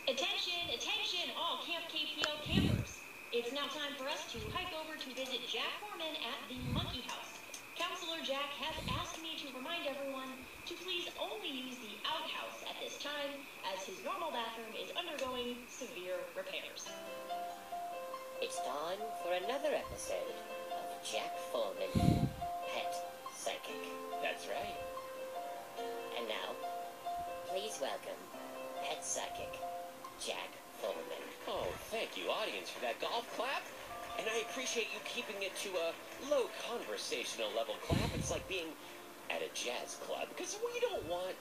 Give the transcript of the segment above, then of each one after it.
Attention, attention, all Camp KPL campers. It's now time for us to hike over to visit Jack Foreman at the Monkey House. Counselor Jack has asked me to remind everyone to please only use the outhouse at this time, as his normal bathroom is undergoing severe repairs. It's time for another episode of Jack Foreman, Pet Psychic. That's right. And now, please welcome Pet Psychic, Jack Foreman. Oh, thank you, audience, for that golf clap. And I appreciate you keeping it to a low conversational level clap. It's like being at a jazz club, because we don't want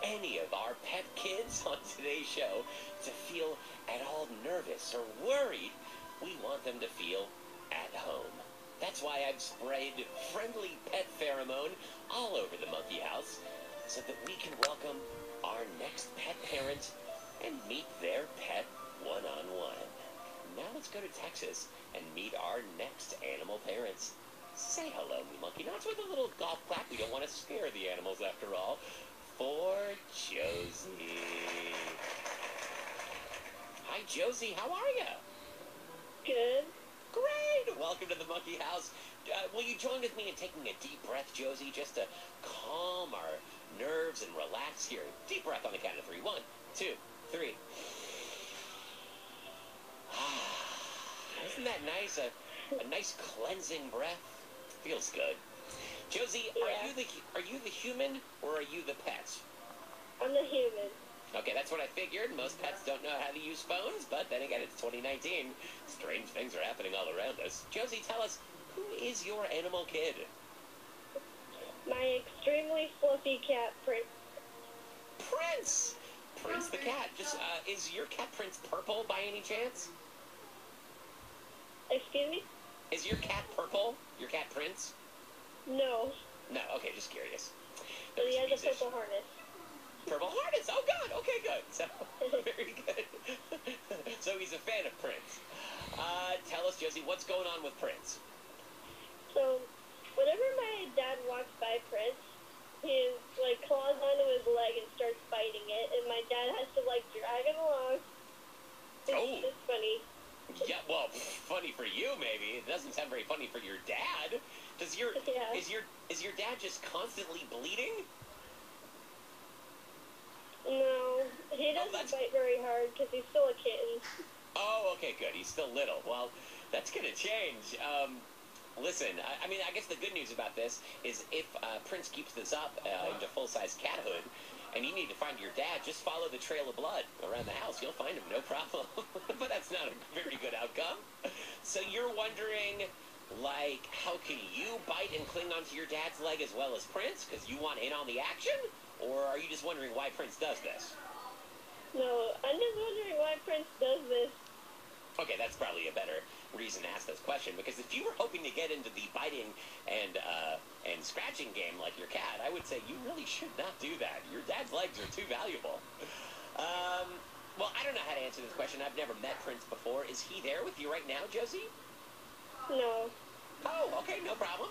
any of our pet kids on today's show to feel at all nervous or worried. We want them to feel at home. That's why I've sprayed friendly pet pheromone all over the monkey house, so that we can welcome our next pet parent and meet their pet one-on-one. Now let's go to Texas and meet our next animal parents. Say hello, monkey nuts, with a little golf clap. We don't want to scare the animals after all. For Josie. Hi, Josie. How are you? Good. Great. Welcome to the monkey house. Will you join with me in taking a deep breath, Josie, just to calm our nerves and relax here? Deep breath on the count of 3. 1, 2, 3. Isn't that nice? A nice cleansing breath. Feels good. Josie, Yeah. are you the human or are you the pet? I'm the human. Okay, that's what I figured. Most pets don't know how to use phones, but then again, it's 2019. Strange things are happening all around us. Josie, tell us, who is your animal kid? My extremely fluffy cat, Prince. Prince! Prince the cat. Just, is your cat Prince purple by any chance? Excuse me? Is your cat purple? Your cat Prince? No. No, okay, just curious. But he has a Musician. purple harness. Purple harness. Oh, God. Okay, good. So, very good. So he's a fan of Prince. Tell us, Josie, what's going on with Prince? So, whenever my dad walks by Prince, he, claws onto his leg and starts biting it, and my dad has to, drag it along. It's funny. Yeah, well, funny for you, maybe. It doesn't sound very funny for your dad. Is your dad just constantly bleeding? No, he doesn't bite very hard because he's still a kitten. Oh, okay, good. He's still little. Well, that's going to change. Listen, I mean, I guess the good news about this is if Prince keeps this up into full-size cathood, and you need to find your dad, just follow the trail of blood around the house. You'll find him, no problem. But that's not a very good outcome. So you're wondering, how can you bite and cling onto your dad's leg as well as Prince? Because you want in on the action? Or are you just wondering why Prince does this? No, I'm just wondering why Prince does this. Okay, that's probably a better reason to ask this question, because if you were hoping to get into the biting and scratching game like your cat, I would say you really should not do that. Your dad's legs are too valuable. Well, I don't know how to answer this question. I've never met Prince before. Is he there with you right now, Josie? No. Oh, okay, no problem.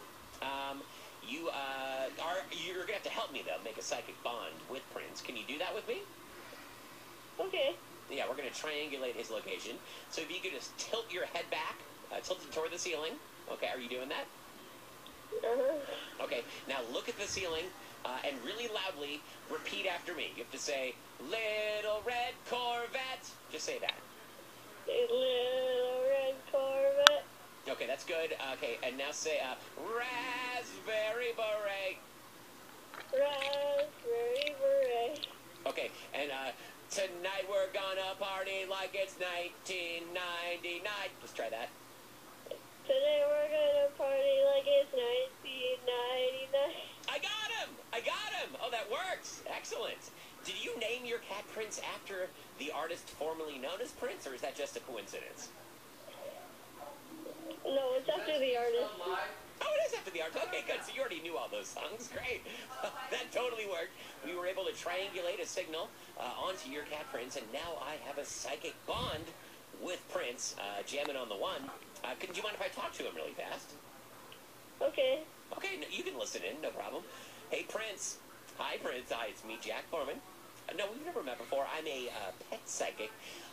You're gonna have to help me though, make a psychic bond with Prince. Can you do that with me? Okay. Yeah, we're gonna triangulate his location. So if you could just tilt your head back, tilt it toward the ceiling. Okay, are you doing that? Uh-huh. Okay, now look at the ceiling and really loudly repeat after me. You have to say, "Little red Corvette." Just say that. Little red Corvette. Okay, that's good. Okay, and now say, "Raspberry beret." Raspberry beret. Okay, and tonight we're gonna party like it's 1999. Just try that. Today we're gonna party like it's 1999. I got him! I got him! Oh, that works! Excellent. Did you name your cat Prince after the artist formerly known as Prince, or is that just a coincidence? No, it's after the artist. Oh, it is after the artist. Okay, good. So you already knew all those songs. Great. That totally worked. We were able to triangulate a signal onto your cat Prince, and now I have a psychic bond with Prince, jamming on the one. Do you mind if I talk to him really fast? Okay. Okay, no, you can listen in, no problem. Hey, Prince. Hi, Prince. Hi, it's me, Jack Foreman. No, we've never met before. I'm a pet psychic.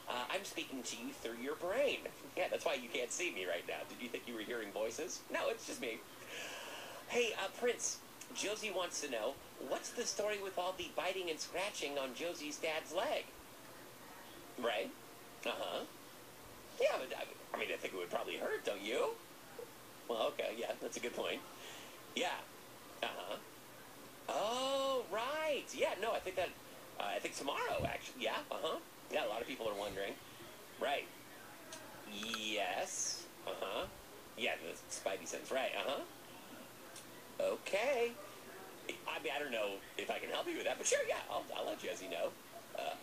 I'm speaking to you through your brain. Yeah, that's why you can't see me right now. Did you think you were hearing voices? No, it's just me. Hey, Prince, Josie wants to know, what's the story with all the biting and scratching on Josie's dad's leg? Right? Uh-huh. Yeah, but I mean, I think it would probably hurt, don't you? Well, okay, yeah, that's a good point. Yeah. Uh-huh. Oh, right. Yeah, no, I think tomorrow, actually. Yeah, uh-huh. Yeah, a lot of people are wondering. Right. Yes. Uh-huh. Yeah, the Spidey sense. Right, uh-huh. Okay. I mean, I don't know if I can help you with that, but sure, yeah, I'll let Josie know.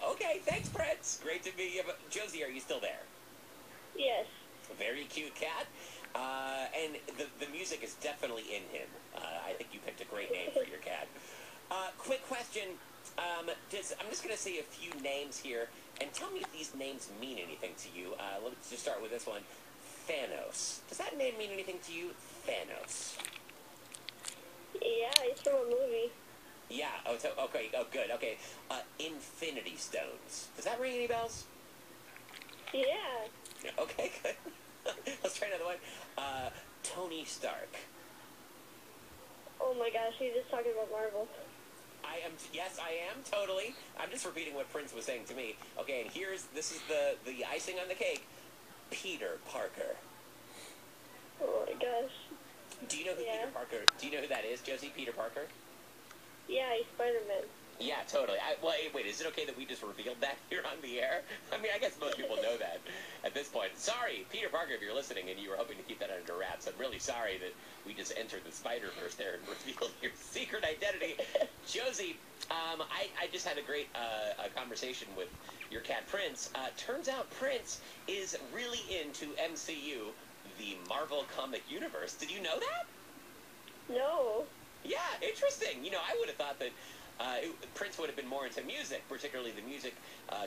Okay, thanks, Prince. Great to meet you. Josie, are you still there? Yes. Very cute cat. And the music is definitely in him. I think you picked a great name for your cat. Quick question. I'm just going to say a few names here, and tell me if these names mean anything to you. Let's just start with this one. Thanos. Does that name mean anything to you? Thanos. Yeah, it's from a movie. Yeah. Oh, okay. Oh, good. Okay. Infinity Stones. Does that ring any bells? Yeah. Okay, good. Let's try another one. Tony Stark. Oh my gosh, you're just talking about Marvel. Yes, I am, totally. I'm just repeating what Prince was saying to me. Okay, and this is the icing on the cake. Peter Parker. Oh my gosh. Do you know who Peter Parker, do you know who that is, Josie? Peter Parker? Yeah, he's Spider-Man. Yeah, totally. Well, wait, is it okay that we just revealed that here on the air? I mean, I guess most people know that at this point. Sorry, Peter Parker, if you're listening and you were hoping to keep that under wraps, I'm really sorry that we just entered the Spider-Verse there and revealed your secret identity. Josie, I just had a great conversation with your cat, Prince. Turns out Prince is really into MCU, the Marvel comic universe. Did you know that? No. Yeah, interesting. You know, I would have thought that Prince would have been more into music, particularly the music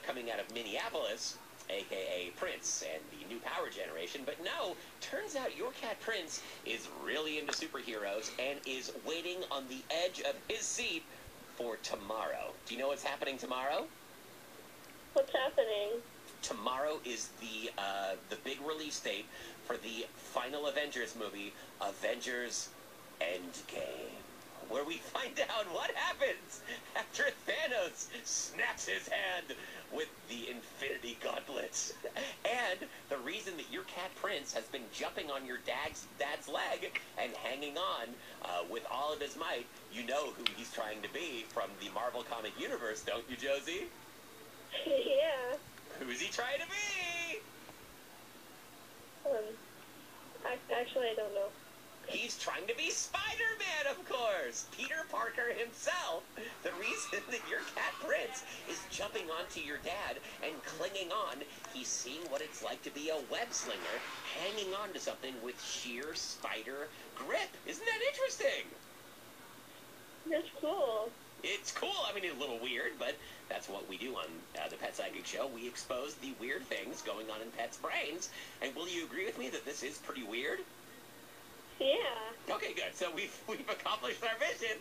coming out of Minneapolis, a.k.a. Prince and the new power generation. But no, turns out your cat Prince is really into superheroes and is waiting on the edge of his seat for tomorrow. Do you know what's happening tomorrow? What's happening? Tomorrow is the big release date for the final Avengers movie, Avengers Endgame, where we find out what happens after Thanos snaps his hand with the Infinity Gauntlets. And the reason that your cat Prince has been jumping on your dad's leg and hanging on with all of his might, you know who he's trying to be from the Marvel comic universe, don't you, Josie? Yeah. Who's he trying to be? Actually, I don't know. He's trying to be Spider-Man, of course! Peter Parker himself! The reason that your cat Prince is jumping onto your dad and clinging on, he's seeing what it's like to be a web slinger, hanging on to something with sheer spider grip. Isn't that interesting? That's cool. It's cool. I mean, it's a little weird, but that's what we do on the Pet Psychic Show. We expose the weird things going on in pets' brains. And will you agree with me that this is pretty weird? Yeah. Okay, good. So we've accomplished our mission.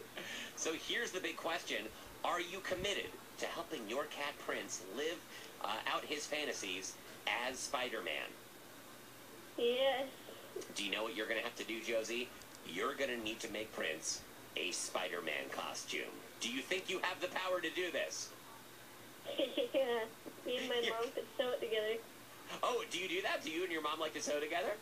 So here's the big question. Are you committed to helping your cat Prince live out his fantasies as Spider-Man? Yes. Do you know what you're going to have to do, Josie? You're going to need to make Prince a Spider-Man costume. Do you think you have the power to do this? Yeah. Me and my mom could sew it together. Oh, do you do that? Do you and your mom like to sew together?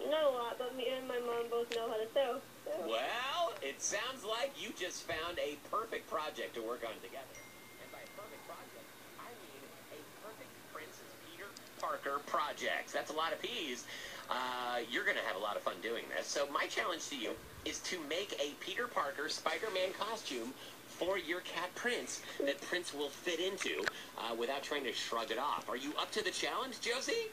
Not a lot, but me and my mom both know how to sew. So. Well, it sounds like you just found a perfect project to work on together. And by perfect project, I mean a perfect Princess Peter Parker project. That's a lot of P's. You're going to have a lot of fun doing this. So my challenge to you is to make a Peter Parker Spider-Man costume for your cat Prince that Prince will fit into without trying to shrug it off. Are you up to the challenge, Josie?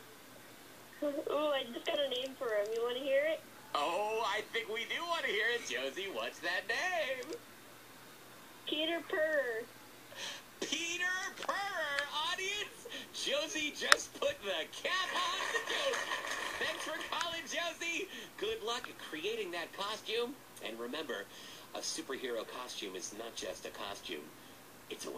Ooh, I just got a name for him. You want to hear it? Oh, I think we do want to hear it. Josie, what's that name? Peter Purr. Peter Purr, audience! Josie just put the cap on the joke. Thanks for calling, Josie. Good luck creating that costume. And remember, a superhero costume is not just a costume. It's a